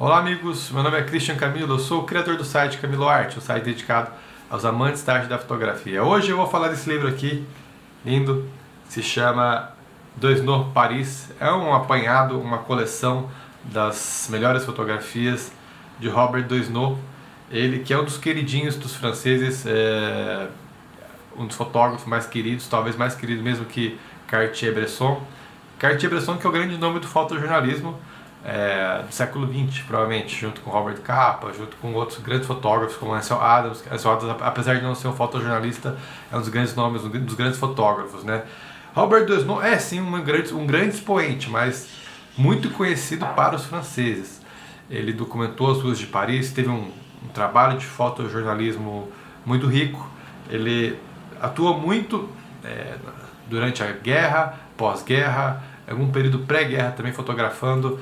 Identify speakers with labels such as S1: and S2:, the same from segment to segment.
S1: Olá amigos, meu nome é Christian Camilo, eu sou o criador do site Camilo Arte, um site dedicado aos amantes da arte da fotografia. Hoje eu vou falar desse livro aqui, lindo, se chama Doisneau Paris. É um apanhado, uma coleção das melhores fotografias de Robert Doisneau, ele que é um dos queridinhos dos franceses, um dos fotógrafos mais queridos, talvez mais querido mesmo que Cartier-Bresson. Cartier-Bresson que é o grande nome do fotojornalismo do século XX, provavelmente, junto com Robert Capa, junto com outros grandes fotógrafos como Ansel Adams. Ansel Adams, apesar de não ser um fotojornalista, é um dos grandes nomes, um dos grandes fotógrafos, né? Robert Doisneau é sim um grande expoente, mas muito conhecido para os franceses. Ele documentou as ruas de Paris, teve um trabalho de fotojornalismo muito rico. Ele atua muito durante a guerra, pós-guerra, algum período pré-guerra também fotografando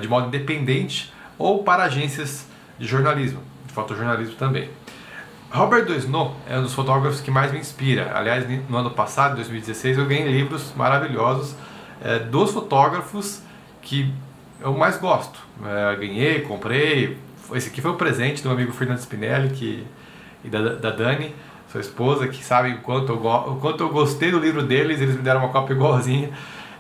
S1: de modo independente ou para agências de jornalismo, de fotojornalismo também. Robert Doisneau é um dos fotógrafos que mais me inspira. Aliás, no ano passado, 2016, eu ganhei livros maravilhosos dos fotógrafos que eu mais gosto. Ganhei, comprei. Esse aqui foi um presente do meu amigo Fernando Spinelli e da Dani, sua esposa, que sabem o quanto eu gostei do livro deles. Eles me deram uma cópia igualzinha.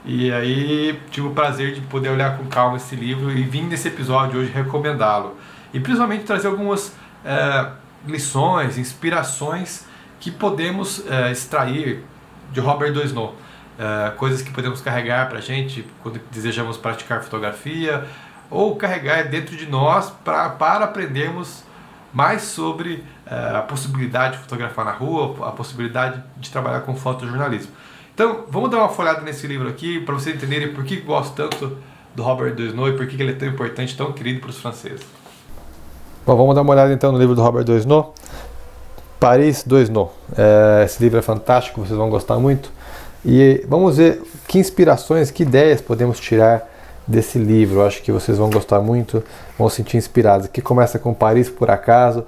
S1: E aí tive o prazer de poder olhar com calma esse livro e vim nesse episódio hoje recomendá-lo. E principalmente trazer algumas lições, inspirações que podemos extrair de Robert Doisneau. Coisas que podemos carregar para a gente quando desejamos praticar fotografia, ou carregar dentro de nós para aprendermos mais sobre a possibilidade de fotografar na rua, a possibilidade de trabalhar com fotojornalismo. Então, vamos dar uma folhada nesse livro aqui para vocês entenderem por que gosto tanto do Robert Doisneau e por que ele é tão importante, tão querido para os franceses. Bom, vamos dar uma olhada então no livro do Robert Doisneau, Paris Doisneau. Esse livro é fantástico, vocês vão gostar muito. E vamos ver que inspirações, que ideias podemos tirar desse livro. Eu acho que vocês vão gostar muito, vão se sentir inspirados. Aqui começa com Paris por acaso.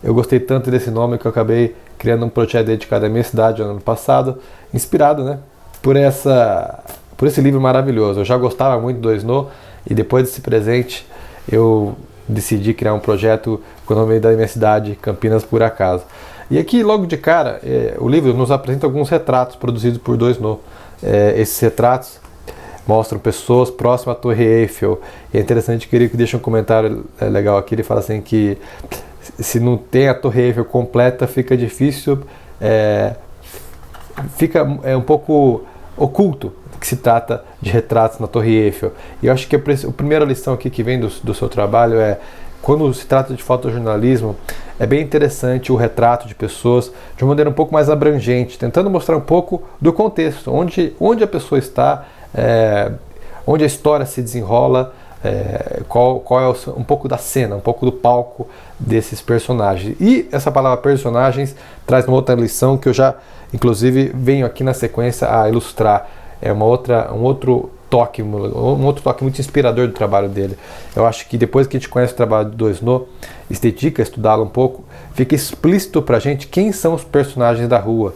S1: Eu gostei tanto desse nome que eu acabei criando um projeto dedicado à minha cidade no ano passado, inspirado, né, por esse livro maravilhoso. Eu já gostava muito do Doisneau e depois desse presente eu decidi criar um projeto com o nome da minha cidade, Campinas por acaso. E aqui logo de cara o livro nos apresenta alguns retratos produzidos por Doisneau. Esses retratos mostram pessoas próximas à Torre Eiffel. E é interessante que ele deixa um comentário legal aqui. Ele fala assim que se não tem a Torre Eiffel completa, fica difícil, fica um pouco oculto que se trata de retratos na Torre Eiffel. E eu acho que a primeira lição aqui que vem do seu trabalho quando se trata de fotojornalismo, é bem interessante o retrato de pessoas de uma maneira um pouco mais abrangente, tentando mostrar um pouco do contexto, onde a pessoa está, onde a história se desenrola, qual é um pouco da cena, um pouco do palco desses personagens. E essa palavra personagens traz uma outra lição que eu já, inclusive, venho aqui na sequência a ilustrar. É um outro toque muito inspirador do trabalho dele. Eu acho que depois que a gente conhece o trabalho do Doisneau e se dedica a estudá-lo um pouco, fica explícito pra gente quem são os personagens da rua.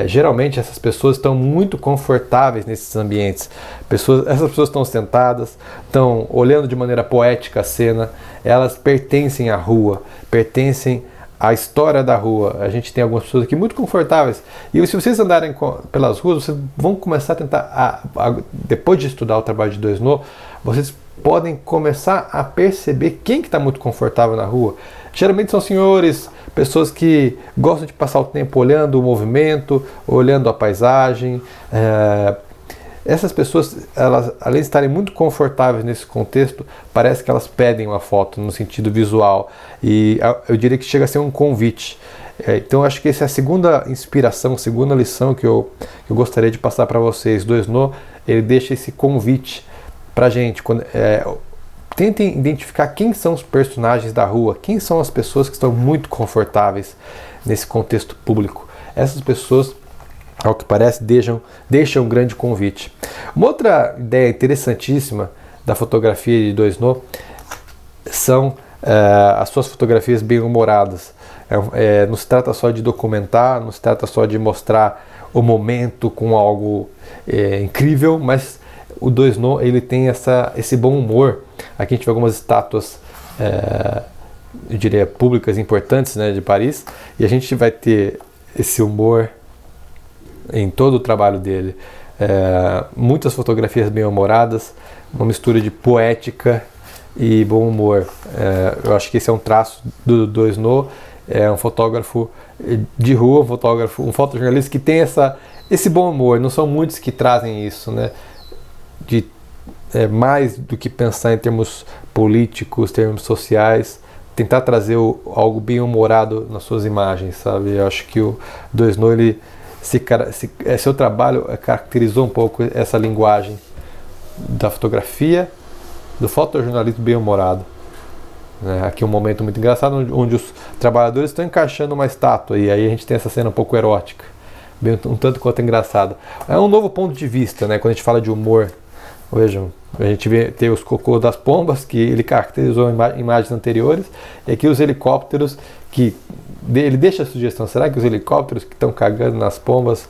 S1: Geralmente essas pessoas estão muito confortáveis nesses ambientes. Essas pessoas estão sentadas, estão olhando de maneira poética a cena, elas pertencem à rua, pertencem à história da rua. A gente tem algumas pessoas aqui muito confortáveis. E se vocês andarem pelas ruas, vocês vão começar a tentar, depois de estudar o trabalho de Doisneau, vocês podem começar a perceber quem que está muito confortável na rua. Geralmente são senhores, pessoas que gostam de passar o tempo olhando o movimento, olhando a paisagem. Essas pessoas, elas, além de estarem muito confortáveis nesse contexto, parece que elas pedem uma foto no sentido visual. E eu diria que chega a ser um convite. Então acho que essa é a segunda inspiração, a segunda lição que eu gostaria de passar para vocês. Doisneau, ele deixa esse convite para a gente. Tentem identificar quem são os personagens da rua, quem são as pessoas que estão muito confortáveis nesse contexto público. Essas pessoas, ao que parece, deixam um grande convite. Uma outra ideia interessantíssima da fotografia de Doisneau são as suas fotografias bem-humoradas. Não se trata só de documentar, não se trata só de mostrar o momento com algo incrível, mas o Doisneau, ele tem esse bom humor. Aqui a gente vê algumas estátuas, eu diria, públicas importantes, né, de Paris, e a gente vai ter esse humor em todo o trabalho dele. Muitas fotografias bem-humoradas, uma mistura de poética e bom humor. Eu acho que esse é um traço do Doisneau. É um fotógrafo de rua, um fotojornalista que tem esse bom humor. Não são muitos que trazem isso, né? Mais do que pensar em termos políticos, termos sociais, tentar trazer algo bem humorado nas suas imagens, sabe? Eu acho que o Doisneau, seu trabalho caracterizou um pouco essa linguagem da fotografia, do fotojornalismo bem humorado. Aqui um momento muito engraçado onde os trabalhadores estão encaixando uma estátua, e aí a gente tem essa cena um pouco erótica, um tanto quanto engraçada. É um novo ponto de vista, né? Quando a gente fala de humor. Vejam, a gente tem os cocô das pombas, que ele caracterizou em imagens anteriores, e aqui os helicópteros, que ele deixa a sugestão: será que os helicópteros que estão cagando nas pombas?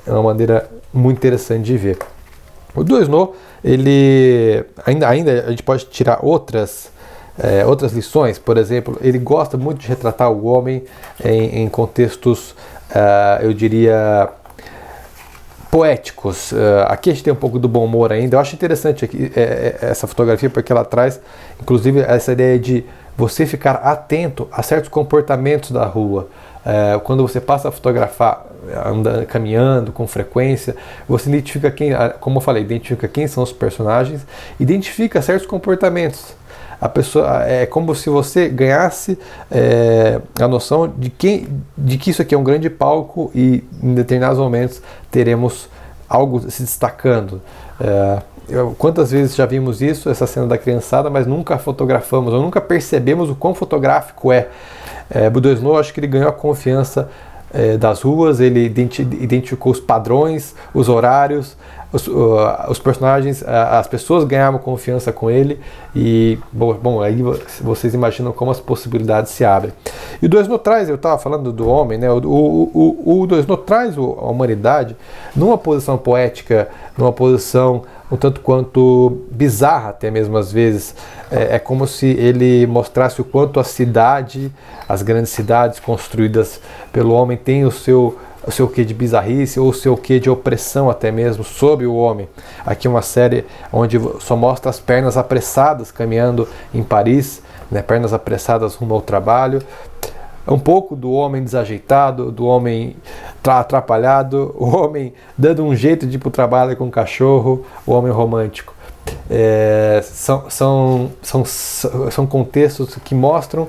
S1: É uma maneira muito interessante de ver. O Doisneau, ele ainda a gente pode tirar outras lições. Por exemplo, ele gosta muito de retratar o homem em contextos, eu diria, poéticos. Aqui a gente tem um pouco do bom humor ainda. Eu acho interessante aqui, essa fotografia, porque ela traz, inclusive, essa ideia de você ficar atento a certos comportamentos da rua. Quando você passa a fotografar caminhando com frequência, você identifica como eu falei, identifica quem são os personagens, identifica certos comportamentos. A pessoa, é como se você ganhasse a noção de que isso aqui é um grande palco, e em determinados momentos teremos algo se destacando. Quantas vezes já vimos isso, essa cena da criançada, mas nunca fotografamos, ou nunca percebemos o quão fotográfico é. O Doisneau, acho que ele ganhou a confiança das ruas, ele identificou os padrões, os horários, os personagens, as pessoas ganhavam confiança com ele, e bom, aí vocês imaginam como as possibilidades se abrem. E o Doisneau traz, eu estava falando do homem, né? O Doisneau traz a humanidade numa posição poética, numa posição um tanto quanto bizarra, até mesmo às vezes. É como se ele mostrasse o quanto as grandes cidades construídas pelo homem têm o seu quê de bizarrice, ou o seu quê de opressão até mesmo sobre o homem. Aqui uma série onde só mostra as pernas apressadas caminhando em Paris, né, pernas apressadas rumo ao trabalho. Um pouco do homem desajeitado, do homem atrapalhado, o homem dando um jeito de ir para o trabalho com o cachorro, o homem romântico. São contextos que mostram,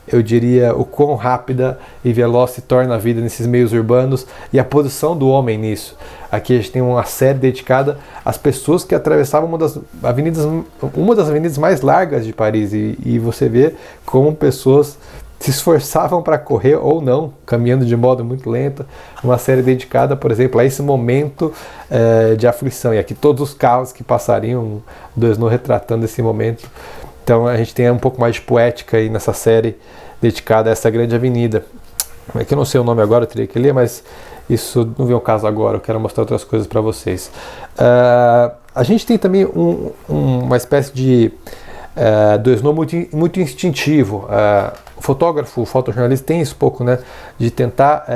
S1: eu diria, o quão rápida e veloz se torna a vida nesses meios urbanos, e a posição do homem nisso. Aqui a gente tem uma série dedicada às pessoas que atravessavam uma das avenidas mais largas de Paris, e você vê como pessoas se esforçavam para correr ou não, caminhando de modo muito lento. Uma série dedicada, por exemplo, a esse momento de aflição, e aqui todos os carros que passariam, Doisneau retratando esse momento. Então a gente tem um pouco mais de poética aí nessa série dedicada a essa grande avenida. É que eu não sei o nome agora, eu teria que ler, mas isso não vem ao caso agora, eu quero mostrar outras coisas para vocês. A gente tem também uma espécie de Doisneau muito instintivo. O fotojornalista tem isso pouco, né, de tentar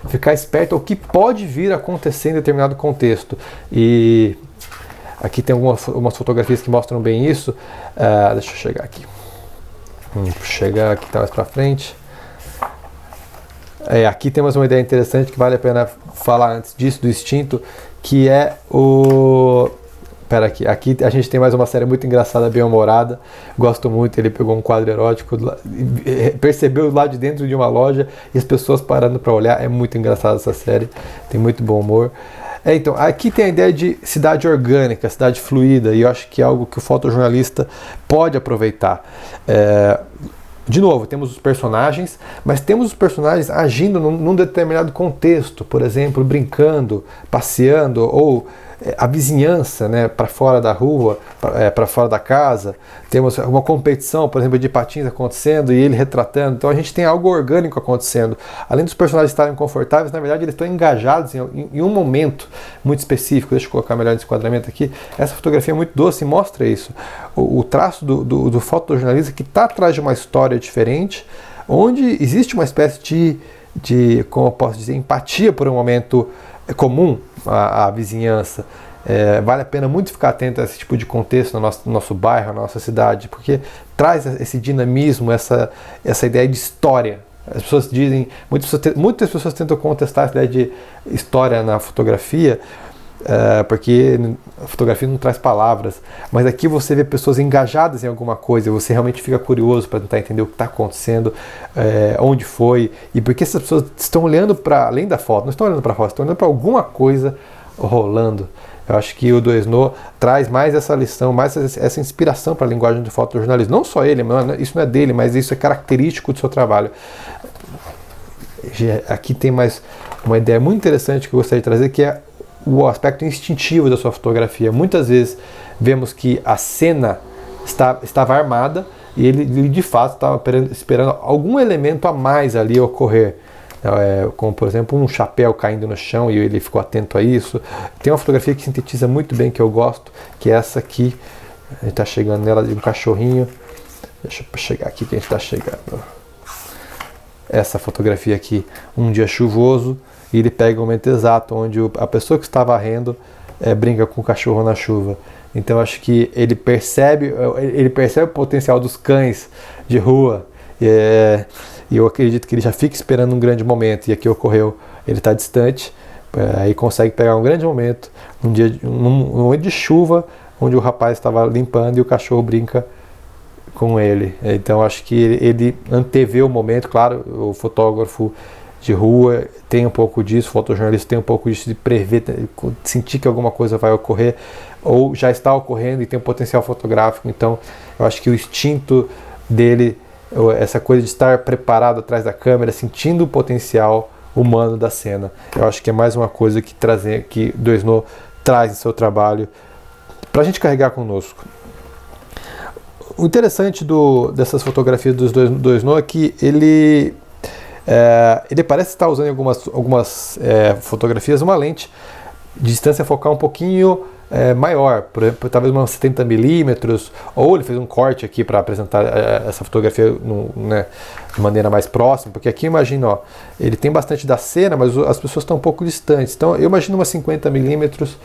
S1: ficar esperto ao que pode vir a acontecer em determinado contexto. E aqui tem algumas fotografias que mostram bem isso. Deixa eu chegar aqui. Chegar aqui, tá mais pra frente. Aqui temos uma ideia interessante que vale a pena falar antes disso, do instinto, que é o... Aqui a gente tem mais uma série muito engraçada, bem humorada. Gosto muito. Ele pegou um quadro erótico, percebeu lá de dentro de uma loja e as pessoas parando para olhar. É muito engraçada essa série, tem muito bom humor. Então, aqui tem a ideia de cidade orgânica, cidade fluida, e eu acho que é algo que o fotojornalista pode aproveitar. De novo, temos os personagens, mas temos os personagens agindo num determinado contexto, por exemplo, brincando, passeando, ou a vizinhança, né, para fora da rua, para fora da casa. Temos uma competição, por exemplo, de patins acontecendo e ele retratando. Então a gente tem algo orgânico acontecendo. Além dos personagens estarem confortáveis, na verdade eles estão engajados em um momento muito específico. Deixa eu colocar melhor esse enquadramento aqui. Essa fotografia é muito doce e mostra isso. O traço do fotojornalista que está atrás de uma história diferente, onde existe uma espécie de, como eu posso dizer, empatia por um momento comum à vizinhança. Vale a pena muito ficar atento a esse tipo de contexto no nosso bairro, na nossa cidade, porque traz esse dinamismo, essa ideia de história. As pessoas dizem, muitas pessoas tentam contestar essa ideia de história na fotografia, porque a fotografia não traz palavras, mas aqui você vê pessoas engajadas em alguma coisa, você realmente fica curioso para tentar entender o que está acontecendo, onde foi, e porque essas pessoas estão olhando para além da foto, não estão olhando para a foto, estão olhando para alguma coisa rolando. Eu acho que o Doisneau traz mais essa lição, mais essa inspiração para a linguagem do fotojornalismo. Não só ele, isso não é dele, mas isso é característico do seu trabalho. Aqui tem mais uma ideia muito interessante que eu gostaria de trazer, que é o aspecto instintivo da sua fotografia. Muitas vezes vemos que a cena estava armada e ele de fato estava esperando algum elemento a mais ali ocorrer. Como por exemplo um chapéu caindo no chão e ele ficou atento a isso. Tem uma fotografia que sintetiza muito bem, que eu gosto, que é essa aqui. A gente está chegando nela de um cachorrinho. Deixa eu chegar aqui que a gente está chegando. Essa fotografia aqui, um dia chuvoso, e ele pega o momento exato onde a pessoa que está varrendo brinca com o cachorro na chuva. Então acho que ele percebe o potencial dos cães de rua, e eu acredito que ele já fica esperando um grande momento, e aqui ocorreu, ele está distante, aí consegue pegar um grande momento, num momento de chuva, onde o rapaz estava limpando e o cachorro brinca com ele. Então acho que ele antevê o momento. Claro, o fotógrafo de rua tem um pouco disso, o fotojornalista tem um pouco disso, de prever, sentir que alguma coisa vai ocorrer ou já está ocorrendo e tem um potencial fotográfico. Então eu acho que o instinto dele, essa coisa de estar preparado atrás da câmera, sentindo o potencial humano da cena, eu acho que é mais uma coisa que Doisneau traz em seu trabalho para a gente carregar conosco. O interessante dessas fotografias dos Doisneau é que ele parece estar usando em algumas fotografias uma lente de distância focal um pouquinho maior, por exemplo, talvez uns 70mm, ou ele fez um corte aqui para apresentar essa fotografia de maneira mais próxima, porque aqui imagina, ele tem bastante da cena, mas as pessoas estão um pouco distantes, então eu imagino umas 50mm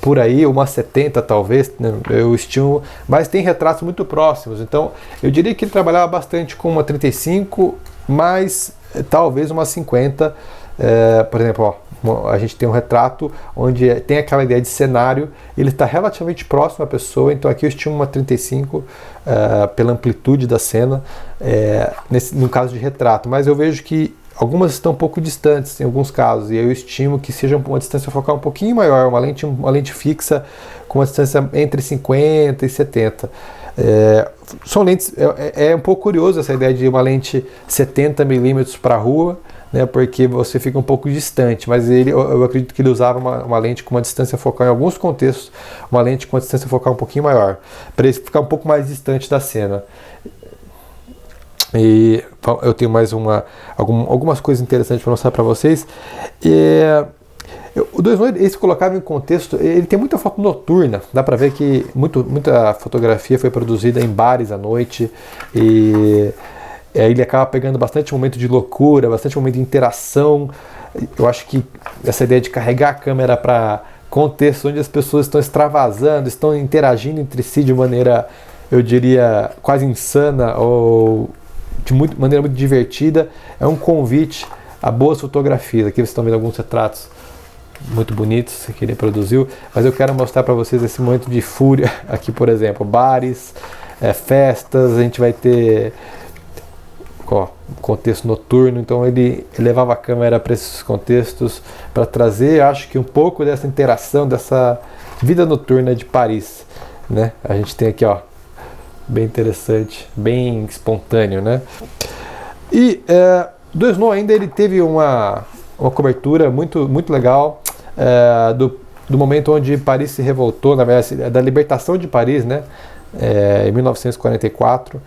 S1: por aí, uma 70 talvez, né, eu estimo, mas tem retratos muito próximos, então eu diria que ele trabalhava bastante com uma 35, mas talvez uma 50, por exemplo, a gente tem um retrato onde tem aquela ideia de cenário, ele está relativamente próximo à pessoa, então aqui eu estimo uma 35 pela amplitude da cena, no caso de retrato, mas eu vejo que algumas estão um pouco distantes em alguns casos, e eu estimo que seja uma distância focal um pouquinho maior, uma lente fixa com uma distância entre 50 e 70. São lentes, é um pouco curioso essa ideia de uma lente 70mm para a rua, né, porque você fica um pouco distante, mas eu acredito que ele usava uma lente com uma distância focal, em alguns contextos, uma lente com uma distância focal um pouquinho maior, para ele ficar um pouco mais distante da cena. E eu tenho mais algumas coisas interessantes para mostrar para vocês. O Doisneau, ele se colocava em contexto, ele tem muita foto noturna, dá para ver que muita fotografia foi produzida em bares à noite, e ele acaba pegando bastante momento de loucura, bastante momento de interação. Eu acho que essa ideia de carregar a câmera para contextos onde as pessoas estão extravasando, estão interagindo entre si de maneira, eu diria, quase insana, ou de maneira muito divertida, é um convite a boas fotografias. Aqui vocês estão vendo alguns retratos muito bonitos que ele produziu, mas eu quero mostrar para vocês esse momento de fúria aqui, por exemplo, bares, festas, a gente vai ter contexto noturno, então ele levava a câmera para esses contextos para trazer, acho que um pouco dessa interação, dessa vida noturna de Paris, né? A gente tem aqui, bem interessante, bem espontâneo, né? E Doisneau ainda ele teve uma cobertura muito, muito legal do momento onde Paris se revoltou, na verdade, da libertação de Paris, né, em 1944,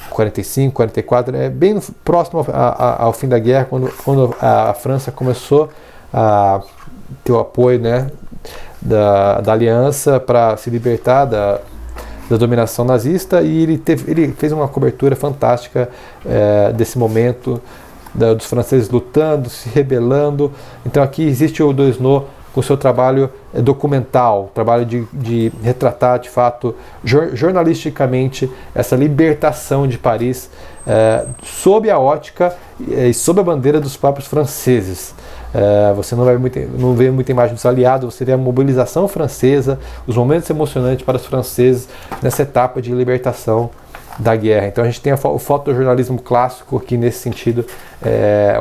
S1: 45, 44, bem próximo ao fim da guerra, quando a França começou a ter o apoio, né, da aliança para se libertar da dominação nazista, e ele fez uma cobertura fantástica desse momento, dos franceses lutando, se rebelando. Então aqui existe o Doisneau com seu trabalho documental, trabalho de retratar de fato jornalisticamente essa libertação de Paris sob a ótica e sob a bandeira dos próprios franceses. Você não vê muita imagem dos aliados, você vê a mobilização francesa, os momentos emocionantes para os franceses nessa etapa de libertação da guerra. Então a gente tem o fotojornalismo clássico aqui nesse sentido,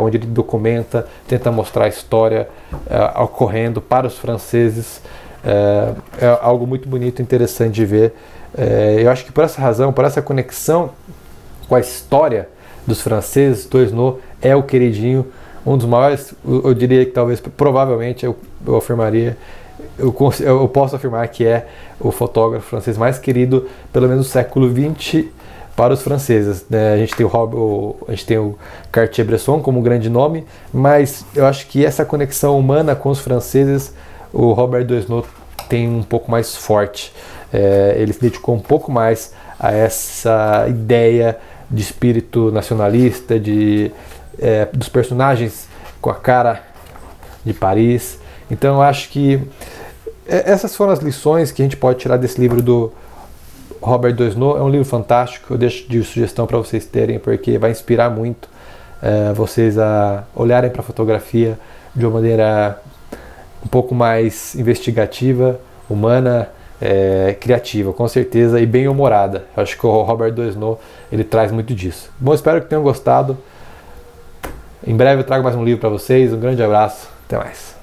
S1: onde ele documenta, tenta mostrar a história ocorrendo para os franceses. É algo muito bonito e interessante de ver. Eu acho que por essa razão, por essa conexão com a história dos franceses, Doisneau é o queridinho, um dos maiores, eu diria que talvez, provavelmente, eu afirmaria, eu posso afirmar que é o fotógrafo francês mais querido, pelo menos do século XX, para os franceses, né? A gente tem o Cartier-Bresson como um grande nome, mas eu acho que essa conexão humana com os franceses, o Robert Doisneau tem um pouco mais forte. Ele se dedicou um pouco mais a essa ideia de espírito nacionalista, dos personagens com a cara de Paris. Então eu acho que essas foram as lições que a gente pode tirar desse livro do Robert Doisneau. É um livro fantástico, eu deixo de sugestão para vocês terem, porque vai inspirar muito vocês a olharem para a fotografia de uma maneira um pouco mais investigativa, humana, criativa, com certeza, e bem humorada. Eu acho que o Robert Doisneau, ele traz muito disso. Bom, espero que tenham gostado. Em breve eu trago mais um livro para vocês. Um grande abraço, até mais.